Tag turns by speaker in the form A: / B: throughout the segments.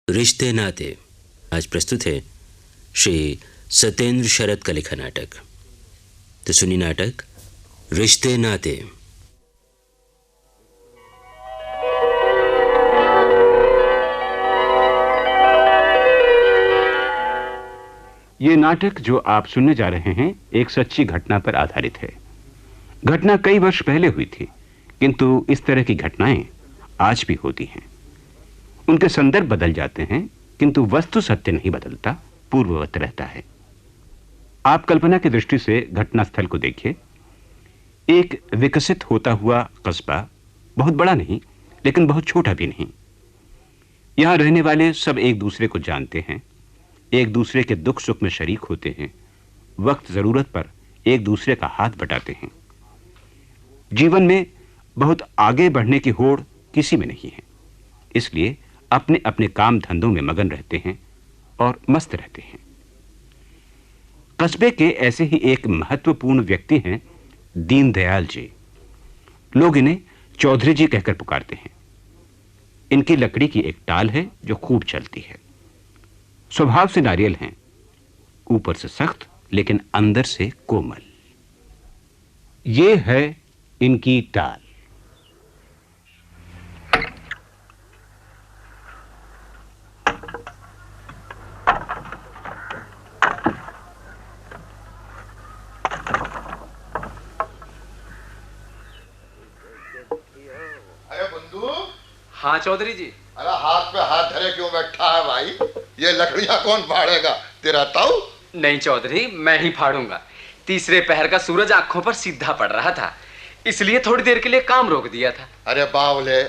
A: रिश्ते नाते आज प्रस्तुत है श्री सत्येंद्र शरद का लिखा नाटक। तो सुनी नाटक रिश्ते नाते।
B: ये नाटक जो आप सुनने जा रहे हैं एक सच्ची घटना पर आधारित है। घटना कई वर्ष पहले हुई थी, किंतु इस तरह की घटनाएं आज भी होती हैं। उनके संदर्भ बदल जाते हैं, किंतु वस्तु सत्य नहीं बदलता, पूर्ववत रहता है। आप कल्पना की दृष्टि से घटनास्थल को देखिए। एक विकसित होता हुआ कस्बा, बहुत बड़ा नहीं लेकिन बहुत छोटा भी नहीं। यहां रहने वाले सब एक दूसरे को जानते हैं, एक दूसरे के दुख सुख में शरीक होते हैं, वक्त जरूरत पर एक दूसरे का हाथ बटाते हैं। जीवन में बहुत आगे बढ़ने की होड़ किसी में नहीं है, इसलिए अपने अपने काम धंधों में मगन रहते हैं और मस्त रहते हैं। कस्बे के ऐसे ही एक महत्वपूर्ण व्यक्ति हैं दीनदयाल जी। लोग इन्हें चौधरी जी कहकर पुकारते हैं। इनकी लकड़ी की एक टाल है जो खूब चलती है। स्वभाव से नारियल हैं, ऊपर से सख्त लेकिन अंदर से कोमल। ये है इनकी टाल।
C: हाँ चौधरी जी।
D: अरे हाथ पे हाथ धरे क्यों बैठा है भाई? ये लकड़ियां कौन फाड़ेगा, तेरा ताऊ?
C: नहीं चौधरी, मैं ही फाड़ूंगा। तीसरे पहर का सूरज आंखों पर सीधा पड़ रहा था, इसलिए थोड़ी देर के लिए काम रोक दिया था।
D: अरे बावले,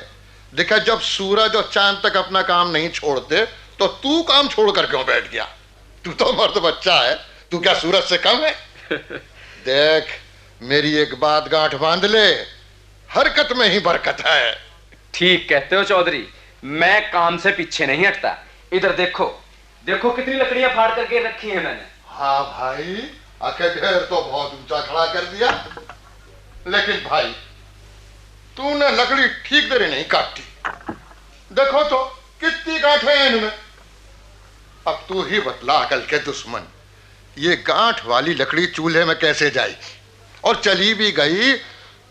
D: देखा जब सूरज और चांद तक अपना काम नहीं छोड़ते तो तू काम छोड़कर क्यों बैठ गया? तू तो मर्द बच्चा है, तू क्या सूरज से कम है? देख, मेरी एक बात गांठ बांध ले, हरकत में ही बरकत है।
C: ठीक कहते हो चौधरी, मैं काम से पीछे नहीं हटता। इधर देखो, देखो कितनी लकड़ियां फाड़ करके रखी हैं मैंने।
D: हाँ भाई, आके ढेर तो बहुत ऊंचा खड़ा कर दिया, लेकिन भाई तूने लकड़ी ठीक तरह नहीं काटी। देखो तो कितनी गांठें हैं इनमें। अब तू ही बतला अकल के दुश्मन, ये गांठ वाली लकड़ी चूल्हे में कैसे जाएगी? और चली भी गई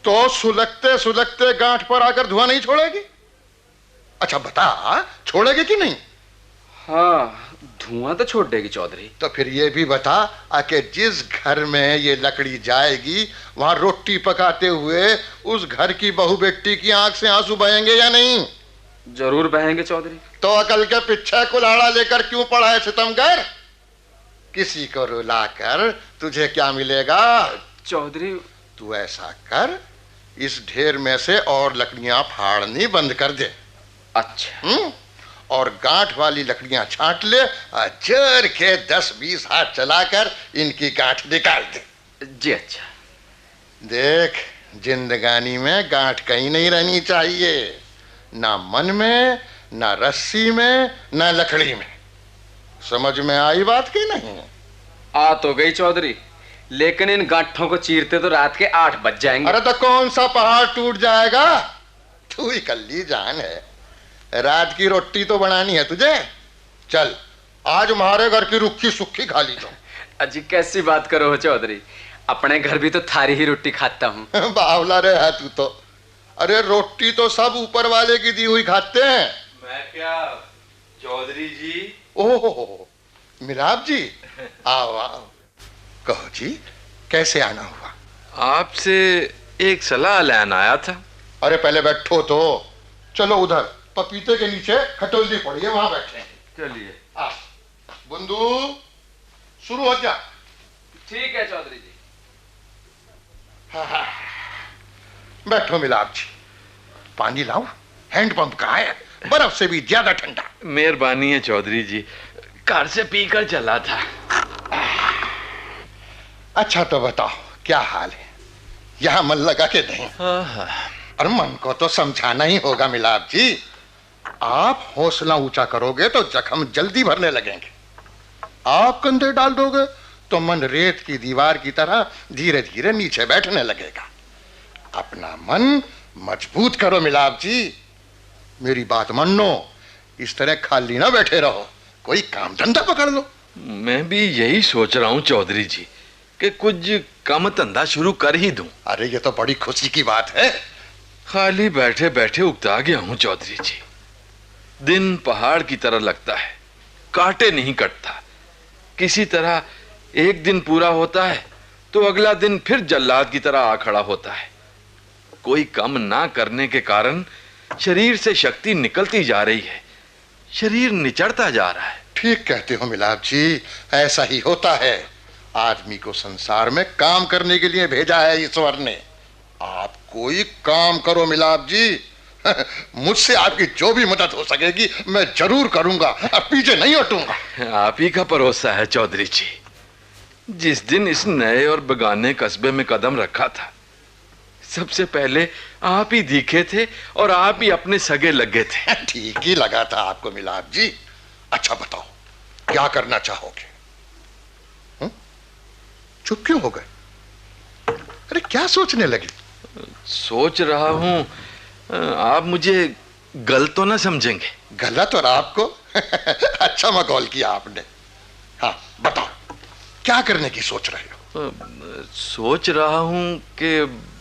D: तो सुलगते सुलगते गांठ पर आकर धुआं नहीं छोड़ेगी? अच्छा बता, छोड़ेगी कि नहीं?
C: हाँ, धुआं तो छोड़ देगी चौधरी।
D: तो फिर ये भी बता कि जिस घर में ये लकड़ी जाएगी वहां रोटी पकाते हुए उस घर की बहू बेटी की आंख से आंसू बहेंगे या नहीं?
C: जरूर बहेंगे चौधरी।
D: तो अकल के पीछे कुल्हाड़ा लेकर क्यों पड़ा है सितमगर? किसी को रुलाकर तुझे क्या मिलेगा?
C: चौधरी
D: तू ऐसा कर, इस ढेर में से और लकड़ियां फाड़नी बंद कर दे।
C: अच्छा।
D: और गांठ वाली लकड़ियां छांट ले, जर के 10-20 हाथ चलाकर इनकी गांठ निकाल दे।
C: जी अच्छा।
D: देख, जिंदगानी में गांठ कहीं नहीं रहनी चाहिए, ना मन में, ना रस्सी में, ना लकड़ी में। समझ में आई बात की नहीं?
C: आ तो गई चौधरी, लेकिन इन गांठों को चीरते तो रात के 8 बज जाएंगे।
D: अरे तो कौन सा पहाड़ टूट जाएगा? तू ही कल्ली जान है, रात की रोटी तो बनानी है तुझे। चल, आज हमारे घर की रुखी सुखी खा ली तो।
C: अजी कैसी बात करो हो चौधरी, अपने घर भी तो थारी ही रोटी खाता हूँ।
D: बावला रे है तू तो। अरे रोटी तो सब ऊपर वाले की दी हुई खाते हैं।
E: मैं क्या चौधरी जी?
D: ओह मिलाप जी, आओ आओ। कहो जी, कैसे आना हुआ?
E: आपसे एक सलाह लेने आया था।
D: अरे पहले बैठो तो। चलो उधर पपीते के नीचे खटोली पड़ी है, वहां बैठे।
E: चलिए।
D: आ बुंदू, शुरू हो जा।
C: ठीक है चौधरी जी।
D: हाँ। बैठो मिलाप जी। पानी लाओ, हैंडपंप का है, बर्फ से भी ज्यादा ठंडा।
E: मेहरबानी है चौधरी जी, घर से पीकर चला था।
D: अच्छा तो बताओ क्या हाल है? यहां मन लगा के नहीं? अरे मन को तो समझाना ही होगा मिलाप जी। आप हौसला ऊंचा करोगे तो जख्म जल्दी भरने लगेंगे। आप कंधे डाल दोगे तो मन रेत की दीवार की तरह धीरे धीरे नीचे बैठने लगेगा। अपना मन मजबूत करो मिलाप जी। मेरी बात मानो, इस तरह खाली ना बैठे रहो, कोई काम धंधा पकड़ लो।
E: मैं भी यही सोच रहा हूँ चौधरी जी कि कुछ काम धंधा शुरू कर ही दूं।
D: अरे ये तो बड़ी खुशी की बात है।
E: खाली बैठे बैठे उकता गया हूँ चौधरी जी। दिन पहाड़ की तरह लगता है, काटे नहीं कटता। किसी तरह एक दिन पूरा होता है तो अगला दिन फिर जल्लाद की तरह आ खड़ा होता है। कोई काम ना करने के कारण शरीर से शक्ति निकलती जा रही है, शरीर निचढ़ता जा रहा है।
D: ठीक कहते हो मिलाप जी, ऐसा ही होता है। आदमी को संसार में काम करने के लिए भेजा है ईश्वर ने। आप कोई काम करो मिलाप जी, मुझसे आपकी जो भी मदद हो सकेगी मैं जरूर करूंगा, अब पीछे नहीं हटूंगा।
E: आप ही का भरोसा है चौधरी जी। जिस दिन इस नए और बेगाने कस्बे में कदम रखा था, सबसे पहले आप ही दिखे थे और आप ही अपने सगे लगे थे।
D: ठीक ही लगा था आपको मिलाप जी। अच्छा बताओ, क्या करना चाहोगे? चुप क्यों हो गए? अरे क्या सोचने लगे?
E: सोच रहा हूं आप मुझे गलत तो ना समझेंगे।
D: गलत और आपको? अच्छा मखौल किया आपने। हाँ बताओ, क्या करने की सोच रहे हो?
E: सोच रहा हूं कि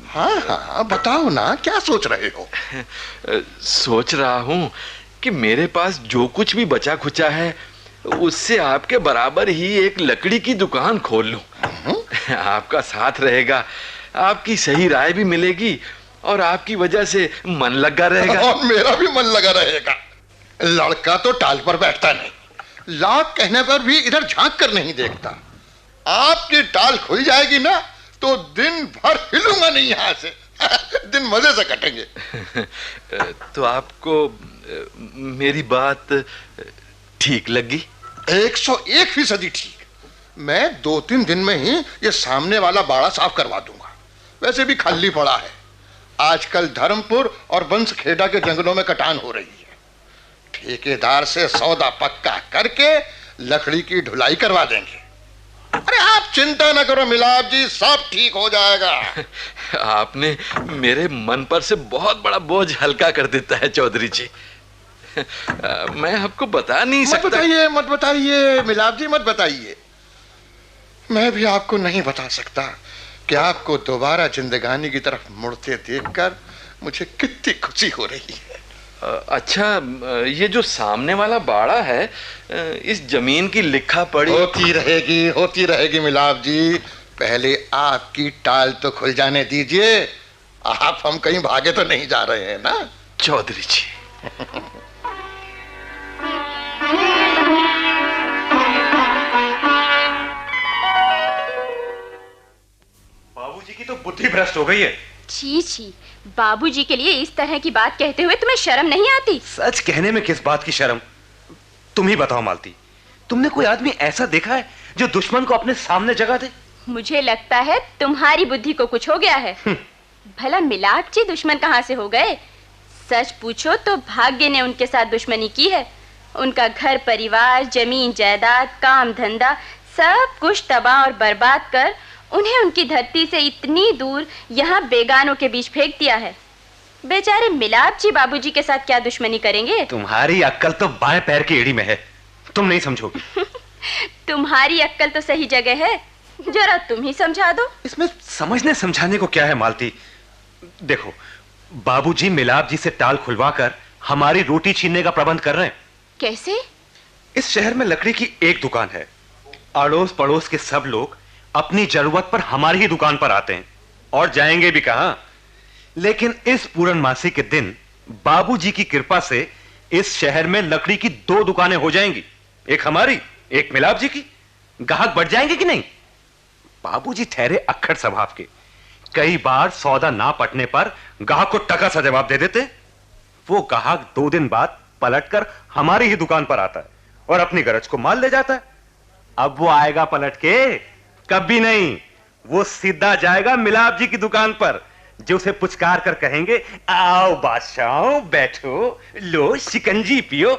D: हाँ हाँ बताओ ना, क्या सोच रहे हो?
E: सोच रहा हूं कि मेरे पास जो कुछ भी बचा खुचा है उससे आपके बराबर ही एक लकड़ी की दुकान खोल लूं। आपका साथ रहेगा, आपकी सही राय भी मिलेगी और आपकी वजह से मन लगा रहेगा।
D: और मेरा भी मन लगा रहेगा। लड़का तो टाल पर बैठता नहीं, लाख कहने पर भी इधर झांक कर नहीं देखता। आपकी टाल खुल जाएगी ना तो दिन भर हिलूंगा नहीं यहां से। दिन मजे से कटेंगे।
E: तो आपको मेरी बात ठीक लगी?
D: 101% ठीक। मैं 2-3 दिन में ही ये सामने वाला बाड़ा साफ करवा दूंगा। वैसे भी खाली पड़ा है। आजकल धर्मपुर और बंसखेड़ा के जंगलों में कटान हो रही है। ठेकेदार से सौदा पक्का करके लकड़ी की ढुलाई करवा देंगे। अरे आप चिंता न करो मिलाप जी, सब ठीक हो जाएगा।
E: आपने मेरे मन पर से बहुत बड़ा बोझ हल्का कर देता है चौधरी जी। मैं आपको बता नहीं सकता।
D: मत बताइए मिलाप जी, मत बताइए। मैं भी आपको नहीं बता सकता कि आपको दोबारा जिंदगानी की तरफ मुड़ते देखकर मुझे कितनी खुशी हो रही है।
E: अच्छा, ये जो सामने वाला बाड़ा है, इस जमीन की लिखा पड़ी
D: होती रहेगी मिलाप जी। पहले आपकी टाल तो खुल जाने दीजिए। आप हम कहीं भागे तो नहीं जा रहे हैं ना
E: चौधरी जी?
F: बाबूजी की तो बुद्धि भ्रष्ट हो गई है।
G: छी छी, बाबूजी के लिए इस तरह की बात कहते हुए तुम्हें शर्म नहीं आती?
F: सच कहने में किस बात की शर्म? तुम ही बताओ मालती, तुमने कोई आदमी ऐसा देखा है जो दुश्मन को अपने सामने जगह दे?
G: मुझे लगता है तुम्हारी बुद्धि को कुछ हो गया है। भला मिलाप जी दुश्मन कहाँ से हो गए? सच पूछो तो भाग्य ने उनके साथ दुश्मनी की है। उनका घर परिवार, जमीन जायदाद, काम धंधा सब कुछ तबाह और बर्बाद कर उन्हें उनकी धरती से इतनी दूर यहाँ बेगानों के बीच फेंक दिया है। बेचारे मिलाप जी बाबूजी के साथ क्या दुश्मनी करेंगे?
F: तुम्हारी अक्ल तो बाएं पैर की एड़ी में है, तुम नहीं समझोगी।
G: तुम्हारी अक्ल तो सही जगह है, जरा तुम ही समझा दो।
F: इसमें समझने समझाने को क्या है मालती? देखो, बाबूजी मिलाप जी से टाल खुलवाकर हमारी रोटी छीनने का प्रबंध कर रहे हैं।
G: कैसे?
F: इस शहर में लकड़ी की एक दुकान है। अड़ोस पड़ोस के सब लोग अपनी जरूरत पर हमारी ही दुकान पर आते हैं और जाएंगे भी कहां। लेकिन इस पूर्णमासी के दिन बाबूजी की कृपा से इस शहर में लकड़ी की 2 दुकानें हो जाएंगी, एक हमारी, एक मिलाप जी की। ग्राहक बढ़ जाएंगे कि नहीं? बाबूजी ठहरे अक्खड़ स्वभाव के, कई बार सौदा ना पटने पर ग्राहक को टका सा जवाब दे देते। वो ग्राहक 2 दिन बाद पलटकर हमारी ही दुकान पर आता है और अपनी गरज को माल ले जाता है। अब वो आएगा पलट के? कभी नहीं। वो सीधा जाएगा मिलाप जी की दुकान पर, जो उसे पुचकार कर कहेंगे, आओ बादशाह बैठो, लो शिकंजी पियो।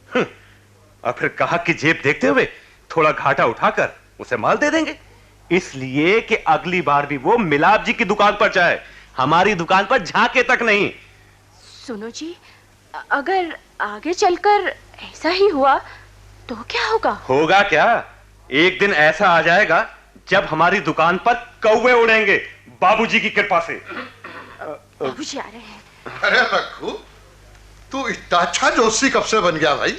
F: और फिर ग्राहक की जेब देखते हुए थोड़ा घाटा उठाकर उसे माल दे देंगे, इसलिए कि अगली बार भी वो मिलाप जी की दुकान पर जाए, हमारी दुकान पर झांके तक नहीं।
G: सुनो जी, अगर आगे चलकर ऐसा ही हुआ तो क्या होगा?
F: होगा क्या? एक दिन ऐसा आ जाएगा जब हमारी दुकान पर कौवे उड़ेंगे, बाबूजी की कृपा से।
G: बाबूजी आ रहे हैं।
D: अरे रघु, तू इतना अच्छा जोशी कब से बन गया भाई?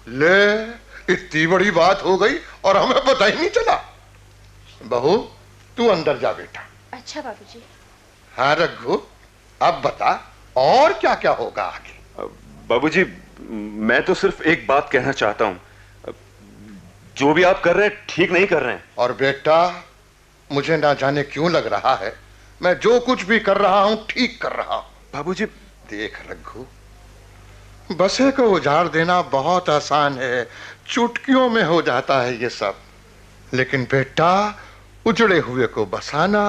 D: ले, इतनी बड़ी बात हो गई और हमें पता ही नहीं चला। बहू, तू अंदर जा बेटा।
G: अच्छा बाबूजी।
D: हाँ रघु, अब बता और क्या क्या होगा आगे?
F: बाबूजी, मैं तो सिर्फ एक बात कहना चाहता हूं, जो भी आप कर रहे हैं ठीक नहीं कर रहे हैं। और
D: बेटा, मुझे ना जाने क्यों लग रहा है मैं जो कुछ भी कर रहा हूं ठीक कर रहा हूं।
F: बाबूजी,
D: देख रघु, बसे को उजाड़ देना बहुत आसान है, चुटकियों में हो जाता है ये सब। लेकिन बेटा, उजड़े हुए को बसाना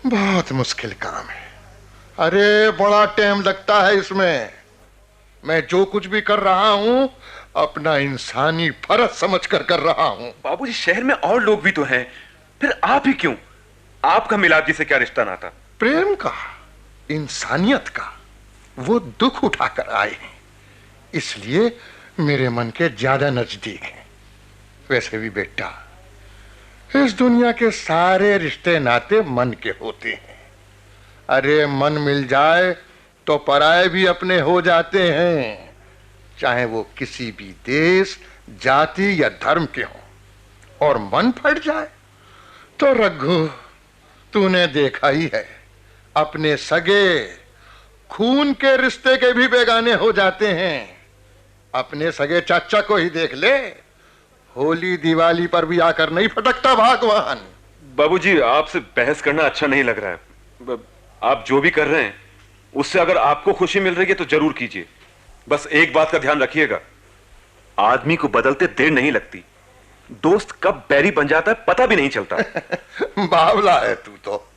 D: बहुत मुश्किल काम है। अरे बड़ा टाइम लगता है इसमें। मैं जो कुछ भी कर रहा हूं अपना इंसानी फर्ज समझकर कर रहा हूं।
F: बाबूजी, शहर में और लोग भी तो हैं, फिर आप ही क्यों? आपका मिलाप जी से क्या रिश्ता नाता?
D: प्रेम का, इंसानियत का वो दुख उठाकर आए हैं, इसलिए मेरे मन के ज्यादा नजदीक हैं। वैसे भी बेटा, इस दुनिया के सारे रिश्ते नाते मन के होते हैं। अरे मन मिल जाए तो पराये भी अपने हो जाते हैं, चाहे वो किसी भी देश, जाति या धर्म के हों। और मन फट जाए तो रघु, तूने देखा ही है, अपने सगे खून के रिश्ते के भी बेगाने हो जाते हैं। अपने सगे चाचा को ही देख ले, होली दिवाली पर भी आकर नहीं फटकता भगवान।
F: बाबूजी, आपसे बहस करना अच्छा नहीं लग रहा है। आप जो भी कर रहे हैं उससे अगर आपको खुशी मिल रही है तो जरूर कीजिए। बस एक बात का ध्यान रखिएगा, आदमी को बदलते देर नहीं लगती। दोस्त कब बैरी बन जाता है पता भी नहीं चलता।
D: बावला है तू तो।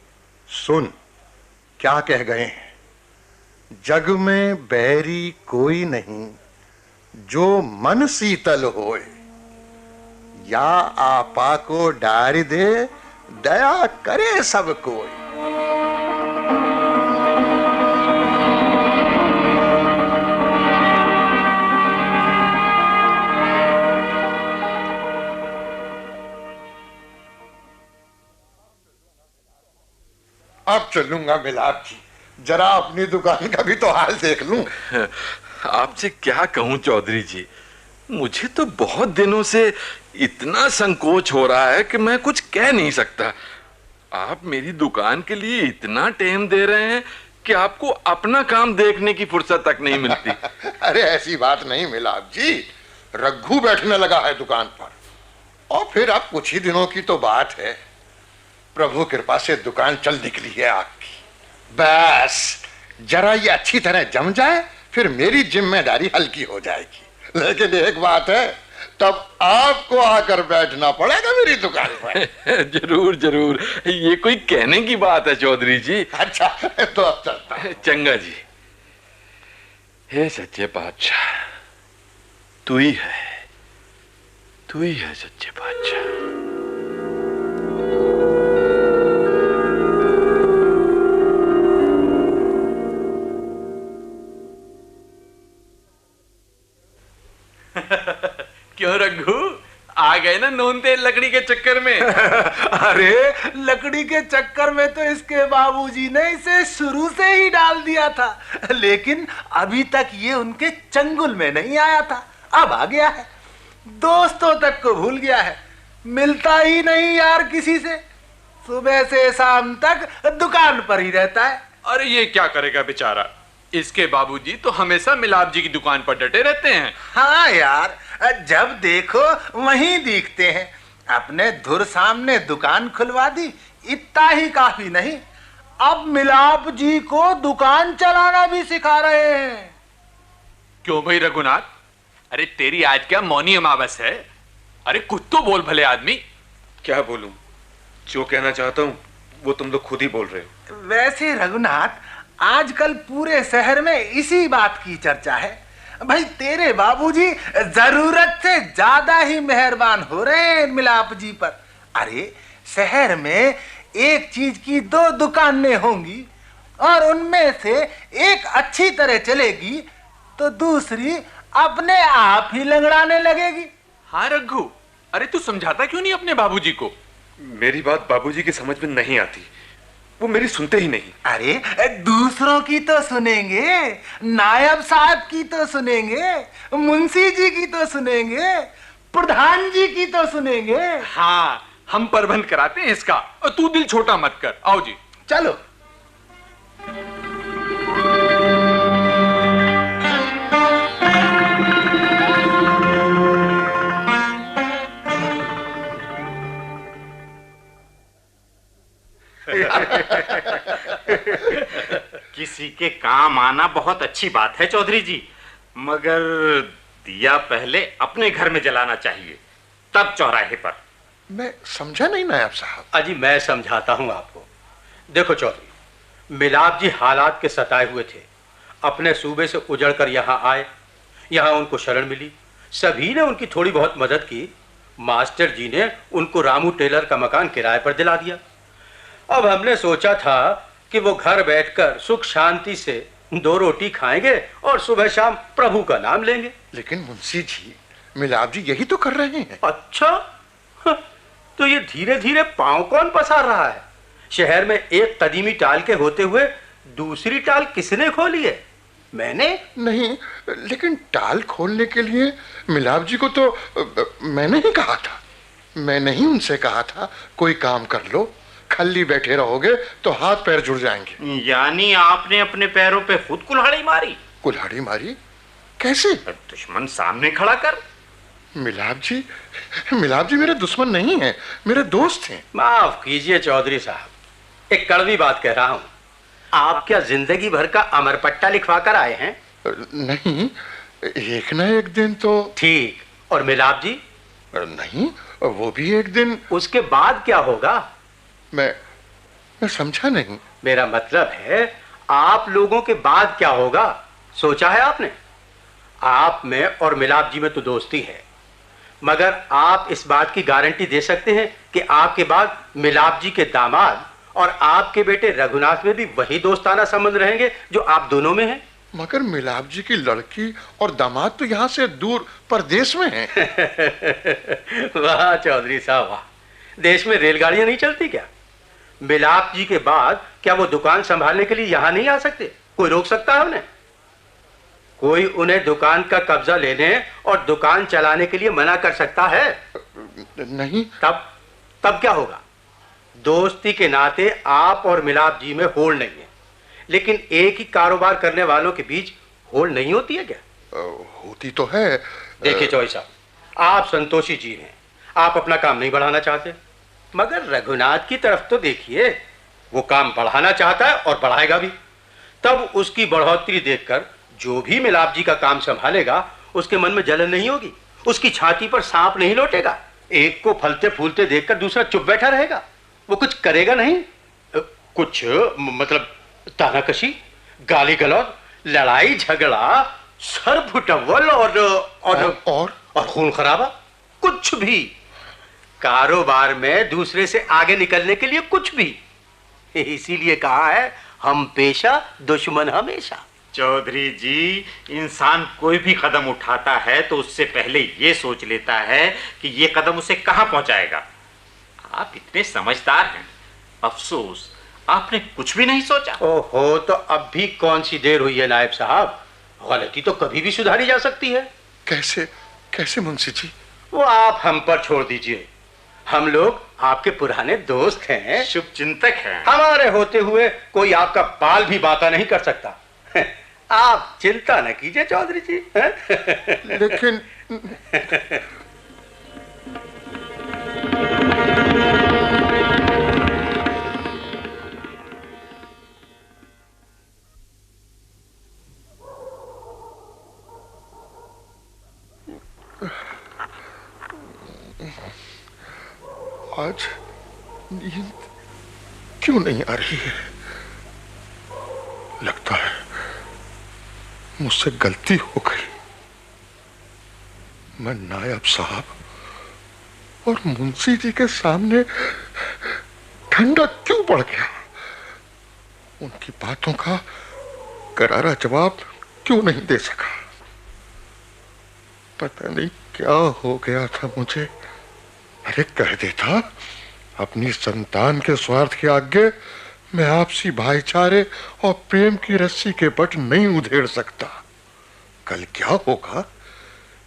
D: सुन, क्या कह गए हैं, जग में बैरी कोई नहीं जो मन शीतल होए, या आपा को डार दे दया करे सब कोई। अब चलूंगा मिलाप जी, जरा अपनी दुकान का भी तो हाल देख लूं।
E: आपसे क्या कहूं चौधरी जी, मुझे तो बहुत दिनों से इतना संकोच हो रहा है कि मैं कुछ कह नहीं सकता। आप मेरी दुकान के लिए इतना टाइम दे रहे हैं कि आपको अपना काम देखने की फुर्सत तक नहीं मिलती।
D: अरे ऐसी बात नहीं मिलाप जी, रघु बैठने लगा है दुकान पर, और फिर अब कुछ ही दिनों की तो बात है। प्रभु कृपा से दुकान चल निकली है आपकी। बस जरा ये अच्छी तरह जम जाए, फिर मेरी जिम्मेदारी हल्की हो जाएगी। लेकिन एक बात है, तब आपको आकर बैठना पड़ेगा मेरी दुकान पर।
E: जरूर जरूर, ये कोई कहने की बात है चौधरी जी।
D: अच्छा, तो अब चलता हूं।
E: चंगा जी। हे सच्चे बादशाह, तू ही है सच्चे बादशाह। क्यों रघु, आ गए ना नोनते लकड़ी के चक्कर में?
H: अरे लकड़ी के चक्कर में तो इसके बाबूजी ने इसे शुरू से ही डाल दिया था, लेकिन अभी तक ये उनके चंगुल में नहीं आया था। अब आ गया है, दोस्तों तक को भूल गया है, मिलता ही नहीं यार किसी से। सुबह से शाम तक दुकान पर ही रहता है।
C: अरे ये क्या करेगा बेचारा, इसके बाबूजी तो हमेशा मिलाप जी की दुकान पर डटे रहते हैं।
H: हाँ यार, जब देखो वहीं दिखते हैं। अपने धुर सामने दुकान खुलवा दी, इतना ही काफी नहीं, अब मिलाप जी को दुकान चलाना भी सिखा रहे हैं।
C: क्यों भाई रघुनाथ, अरे तेरी आज क्या मौनी अमावस है? अरे कुछ तो बोल भले आदमी।
F: क्या बोलूं, जो कहना चाहता हूं वो तुम लोग खुद ही बोल रहे हो।
H: वैसे रघुनाथ, आजकल पूरे शहर में इसी बात की चर्चा है। भाई तेरे बाबूजी जरूरत से ज्यादा ही मेहरबान हो रहे हैं मिलाप जी पर। अरे शहर में एक चीज की 2 दुकानें होंगी, और उनमें से एक अच्छी तरह चलेगी तो दूसरी अपने आप ही लंगड़ाने लगेगी।
I: हाँ रघु, अरे तू समझाता क्यों नहीं अपने बाबूजी को?
F: मेरी बात बाबूजी की समझ में नहीं आती, वो मेरी सुनते ही नहीं।
H: अरे दूसरों की तो सुनेंगे, नायब साहब की तो सुनेंगे, मुंशी जी की तो सुनेंगे, प्रधान जी की तो सुनेंगे।
I: हाँ, हम प्रबंध कराते हैं इसका, और तू दिल छोटा मत कर। आओ जी
H: चलो।
J: किसी के काम आना बहुत अच्छी बात है चौधरी जी, मगर दिया पहले अपने घर में जलाना चाहिए, तब चौराहे पर।
D: मैं समझा नहीं नायब साहब।
K: अजी मैं समझाता हूं आपको। देखो चौधरी, मिलाप जी हालात के सताए हुए थे, अपने सूबे से उजड़ कर यहाँ आए, यहाँ उनको शरण मिली, सभी ने उनकी थोड़ी बहुत मदद की। मास्टर जी ने उनको रामू टेलर का मकान किराए पर दिला दिया। अब हमने सोचा था कि वो घर बैठकर सुख शांति से 2 रोटी खाएंगे और सुबह शाम प्रभु का नाम लेंगे।
D: लेकिन मुंशी जी, मिलाप जी यही तो कर रहे हैं।
K: अच्छा, तो ये धीरे धीरे पांव कौन पसार रहा है? शहर में एक कदीमी टाल के होते हुए दूसरी टाल किसने खोली है? मैंने
D: नहीं, लेकिन टाल खोलने के लिए मिलाप जी को तो मैंने ही कहा था। मैंने ही उनसे कहा था कोई काम कर लो, खल्ली बैठे रहोगे तो हाथ पैर जुड़ जाएंगे।
J: यानी आपने अपने पैरों पे खुद कुल्हाड़ी मारी?
D: कुल्हाड़ी मारी? कैसे?
J: दुश्मन सामने खड़ा कर।
D: मिलाप जी मेरे दुश्मन नहीं है, मेरे दोस्त हैं।
K: माफ कीजिए चौधरी साहब, एक कड़वी बात कह रहा हूं। आप क्या जिंदगी भर का अमरपट्टा लिखवा कर आए हैं?
D: नहीं, एक ना एक दिन तो।
K: ठीक, और मिलाप जी?
D: नहीं, वो भी एक दिन।
K: उसके बाद क्या होगा?
D: मैं समझा नहीं।
K: मेरा मतलब है आप लोगों के बाद क्या होगा, सोचा है आपने? आप में और मिलाप जी में तो दोस्ती है, मगर आप इस बात की गारंटी दे सकते हैं कि आपके बाद मिलाप जी के दामाद और आपके बेटे रघुनाथ में भी वही दोस्ताना संबंध रहेंगे जो आप दोनों में है?
D: मगर मिलाप जी की लड़की और दामाद तो यहाँ से दूर परदेश में हैं।
K: वाह चौधरी साहब वाह, देश में रेलगाड़ियां नहीं चलती क्या? मिलाप जी के बाद क्या वो दुकान संभालने के लिए यहाँ नहीं आ सकते? कोई रोक सकता है उन्हें? कोई उन्हें दुकान का कब्जा लेने और दुकान चलाने के लिए मना कर सकता है?
D: नहीं।
K: तब क्या होगा? दोस्ती के नाते आप और मिलाप जी में होड़ नहीं है, लेकिन एक ही कारोबार करने वालों के बीच होड़ नहीं होती है क्या?
D: होती तो है।
K: देखिए चौधरी साहब, आप संतोषी जी हैं, आप अपना काम नहीं बढ़ाना चाहते, मगर रघुनाथ की तरफ तो देखिए, वो काम बढ़ाना चाहता है और बढ़ाएगा भी। तब उसकी बढ़ोतरी देखकर जो भी मिलाप जी का काम संभालेगा उसके मन में जलन नहीं होगी, उसकी छाती पर सांप नहीं लौटेगा, एक को फलते फूलते देखकर दूसरा चुप बैठा रहेगा, वो कुछ करेगा नहीं। कुछ मतलब तानाकशी, गाली गलौज, लड़ाई झगड़ा, सर फुटव्वल और खून खराबा, कुछ भी। कारोबार में दूसरे से आगे निकलने के लिए कुछ भी। इसीलिए कहा है हम पेशा दुश्मन हमेशा।
J: चौधरी जी, इंसान कोई भी कदम उठाता है तो उससे पहले ये सोच लेता है कि ये कदम उसे कहां पहुंचाएगा। आप इतने समझदार हैं, अफसोस आपने कुछ भी नहीं सोचा।
K: ओहो, तो अब भी कौन सी देर हुई है नायब साहब? गलती तो कभी भी सुधारी जा सकती है।
D: कैसे मुंशी जी?
K: वो आप हम पर छोड़ दीजिए, हम लोग आपके पुराने दोस्त हैं,
J: शुभ चिंतक हैं।
K: हमारे होते हुए कोई आपका बाल भी बाका नहीं कर सकता। आप चिंता न कीजिए चौधरी जी।
D: लेकिन आज नींद क्यों नहीं आ रही है? लगता है मुझसे गलती हो गई। मैं नायब साहब और मुंशी जी के सामने ठंडा क्यों पड़ गया? उनकी बातों का करारा जवाब क्यों नहीं दे सका? पता नहीं क्या हो गया था मुझे। अरे कह देता, अपनी संतान के स्वार्थ के आगे मैं आपसी भाईचारे और प्रेम की रस्सी के बट नहीं उधेड़ सकता। कल क्या होगा,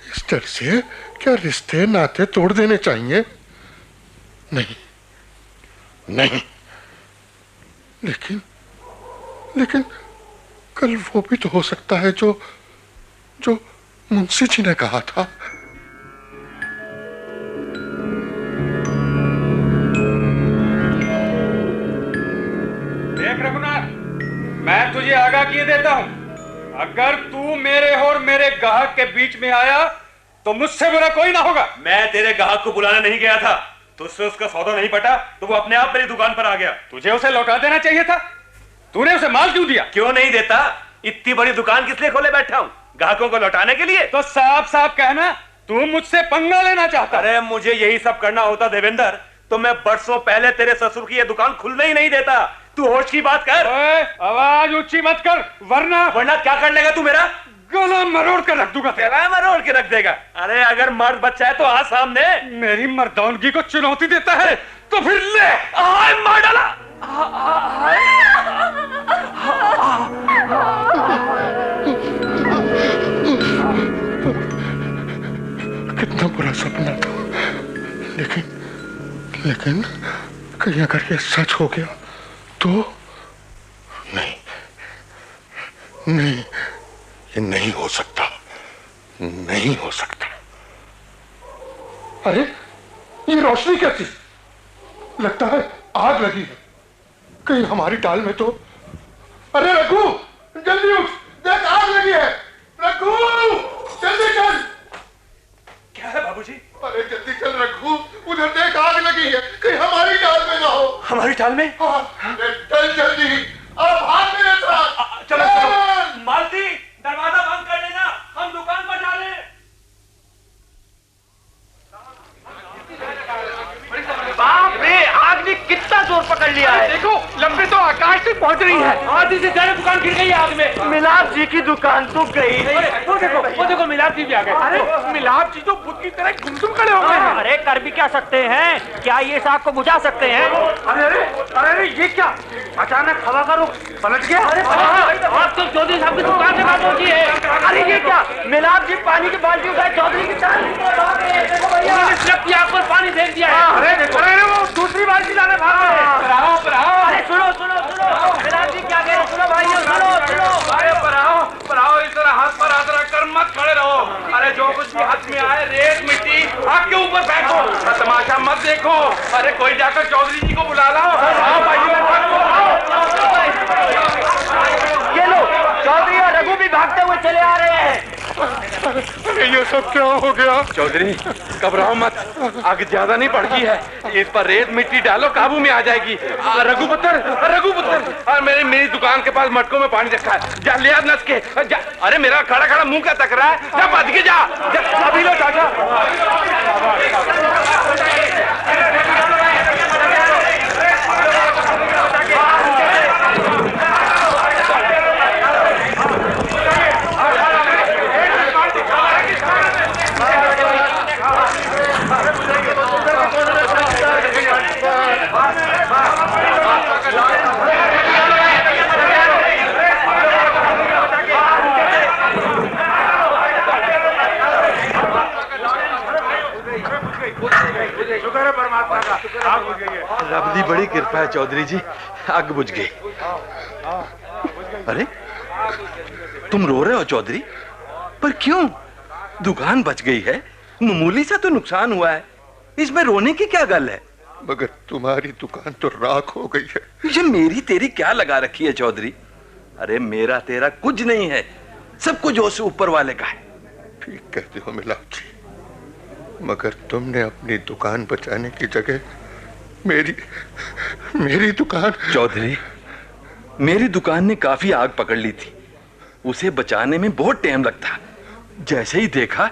D: इस डर से क्या रिश्ते नाते तोड़ देने चाहिए? नहीं नहीं, लेकिन कल वो भी तो हो सकता है जो मुंशी जी ने कहा था।
I: देख रघुनाथ, मैं तुझे आगाह किए देता हूं, अगर तू मेरे और मेरे ग्राहक के बीच में आया तो मुझसे बुरा कोई ना होगा।
F: मैं तेरे ग्राहक को बुलाने नहीं गया था, तुझसे उसका सौदा नहीं पटा तो वो अपने आप मेरी दुकान पर आ गया।
I: तुझे उसे लौटा देना चाहिए था, तूने उसे माल क्यों दिया?
F: क्यों नहीं देता? इतनी बड़ी दुकान किस लिए खोले बैठा हूं? ग्राहकों को लौटाने के लिए।
I: तो साफ साफ कहना तू मुझसे पंगा लेना चाहता।
F: अरे मुझे यही सब करना होता देवेंद्र तो मैं बरसों पहले तेरे ससुर की ये दुकान खुलने ही नहीं देता। तू होश की बात कर।
I: आवाज ऊंची मत कर, वरना
F: क्या कर लेगा तू मेरा?
I: गला मरोड़ कर रख दूंगा।
F: गला मरोड़ के रख देगा? अरे अगर मर्द बच्चा है तो आ सामने।
I: मेरी मर्दानगी को चुनौती देता है तो फिर ले।
F: मार डाला।
D: कितना बुरा सपना था, लेकिन कहीं अगर ये सच हो गया तो नहीं, ये नहीं हो सकता, नहीं हो सकता। अरे ये रोशनी कैसी? लगता है आग लगी है कहीं हमारी टाल में तो। अरे रघु, जल्दी उठ, देख आग लगी है। रघु जल्दी चल।
F: क्या है बाबूजी?
D: अरे जल्दी चल रघु, उधर देख आग लगी है, कहीं हमारी टाल में ना हो।
F: हमारी टाल में?
D: चल जल्दी, अब भाग मेरे साथ।
F: चलो मालती, दरवाजा बंद कर लेना, हम दुकान पर जा रहे हैं।
J: बाप रे, आग ने कितना जोर पकड़ लिया है।
I: देखो लंबी तो आकाश से पहुंच रही है।
J: आधी से ज्यादा दुकान गिर गई आग में। मिलाप जी की दुकान तो गई नहीं। वो देखो मिलाप जी भी आ गए।
I: अरे मिलाप जी तो बुद्ध की तरह गुमसुम खड़े हो गए हैं।
J: अरे कर भी क्या सकते हैं? क्या ये इस आग को बुझा सकते हैं?
I: अरे ये क्या, अचानक हवा का रुख पलट गया।
J: आग तो चौधरी साहब की दुकान से बात होती है। अरे ये क्या, मिलाप जी पानी की बाल्टी उठाए चौधरी की आग पर पानी फेंक दिया है।
I: अरे वो दूसरी बाल्टी लाने भाग रहे हैं।
J: अरे सुनो मिलाप जी क्या कह रहे हैं? सुनो भाइयों, सुनो।
I: अरे पराओ इस तरह हाथ पर हाथ रख कर मत खड़े रहो। अरे जो कुछ भी हाथ में आए, रेत मिट्टी आग के ऊपर फेंको, तमाशा मत देखो। अरे कोई जाकर चौधरी जी को बुला लाओ।
J: ये लो, चौधरी और रघु भी भागते हुए चले आ रहे हैं।
D: अरे ये सब क्या हो गया?
E: चौधरी घबराओ मत, आग ज्यादा नहीं भड़की है, इस पर रेत मिट्टी डालो, काबू में आ जाएगी। रघुपुत्र, मेरी दुकान के पास मटकों में पानी रखा है, जा ले आ नस के। अरे मेरा खड़ा मुंह क्या तक रहा है? जा बच के जा, अभी लो चाचा। रब दी बड़ी कृपा है चौधरी जी, आग बुझ गई। अरे तुम रो रहे हो चौधरी? पर क्यों? दुकान बच गई है, मामूली सा तो नुकसान हुआ है, इसमें रोने की क्या गल है?
D: मगर तुम्हारी दुकान तो राख हो गई है।
E: ये मेरी तेरी क्या लगा रखी है चौधरी? अरे मेरा तेरा कुछ नहीं है, सब कुछ उस ऊपर वाले का है।
D: ठीक कहते हो मिलाप जी, मगर तुमने अपनी दुकान बचाने की जगह मेरी दुकान।
E: चौधरी, मेरी दुकान ने काफी आग पकड़ ली थी, उसे बचाने में बहुत टाइम लगता। जैसे ही देखा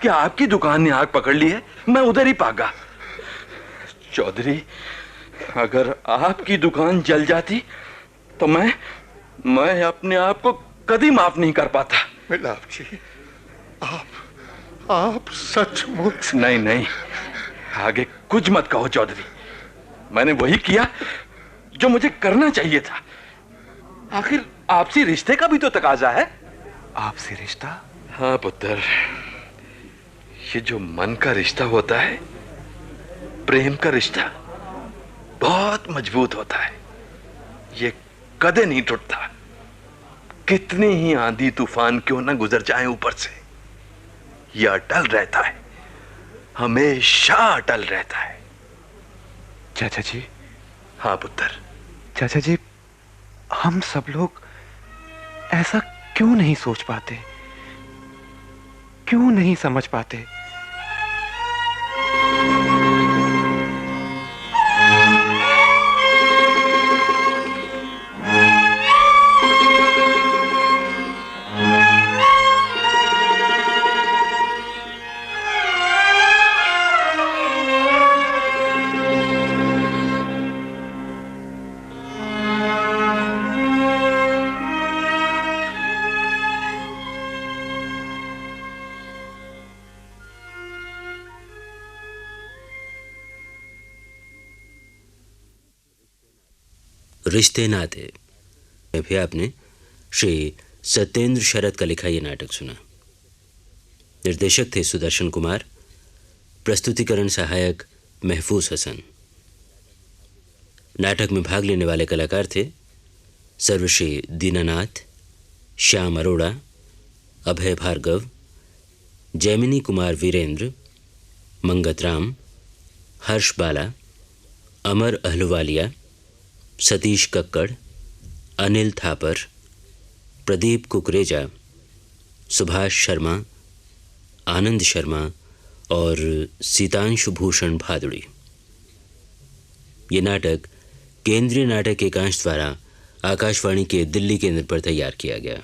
E: कि आपकी दुकान ने आग पकड़ ली है, मैं उधर ही भागा। चौधरी, अगर आपकी दुकान जल जाती तो मैं अपने आप को कभी माफ नहीं कर पाता।
D: मिलाप जी, आप सचमुच?
E: नहीं नहीं, आगे कुछ मत कहो चौधरी। मैंने वही किया जो मुझे करना चाहिए था। आखिर आपसी रिश्ते का भी तो तकाजा है।
F: आपसी रिश्ता?
E: हाँ पुत्र, ये जो मन का रिश्ता होता है, प्रेम का रिश्ता, बहुत मजबूत होता है। ये कदे नहीं टूटता। कितनी ही आंधी तूफान क्यों ना गुजर जाए ऊपर से, यह अटल रहता है, हमेशा अटल रहता है।
F: चाचा जी।
E: हाँ पुत्र।
F: चाचा जी, हम सब लोग ऐसा क्यों नहीं सोच पाते, क्यों नहीं समझ पाते?
A: रिश्ते नाते भी आपने श्री सत्येंद्र शरद का लिखा ये नाटक सुना। निर्देशक थे सुदर्शन कुमार, प्रस्तुतिकरण सहायक महफूज हसन। नाटक में भाग लेने वाले कलाकार थे सर्वश्री दीनानाथ, श्याम अरोड़ा, अभय भार्गव, जैमिनी कुमार वीरेंद्र, मंगत राम, हर्ष बाला, अमर अहलुवालिया, सतीश कक्कड़, अनिल थापर, प्रदीप कुकरेजा, सुभाष शर्मा, आनंद शर्मा और सीतांशु भूषण भादुड़ी। ये नाटक केंद्रीय नाटक एकांश द्वारा आकाशवाणी के दिल्ली केंद्र पर तैयार किया गया।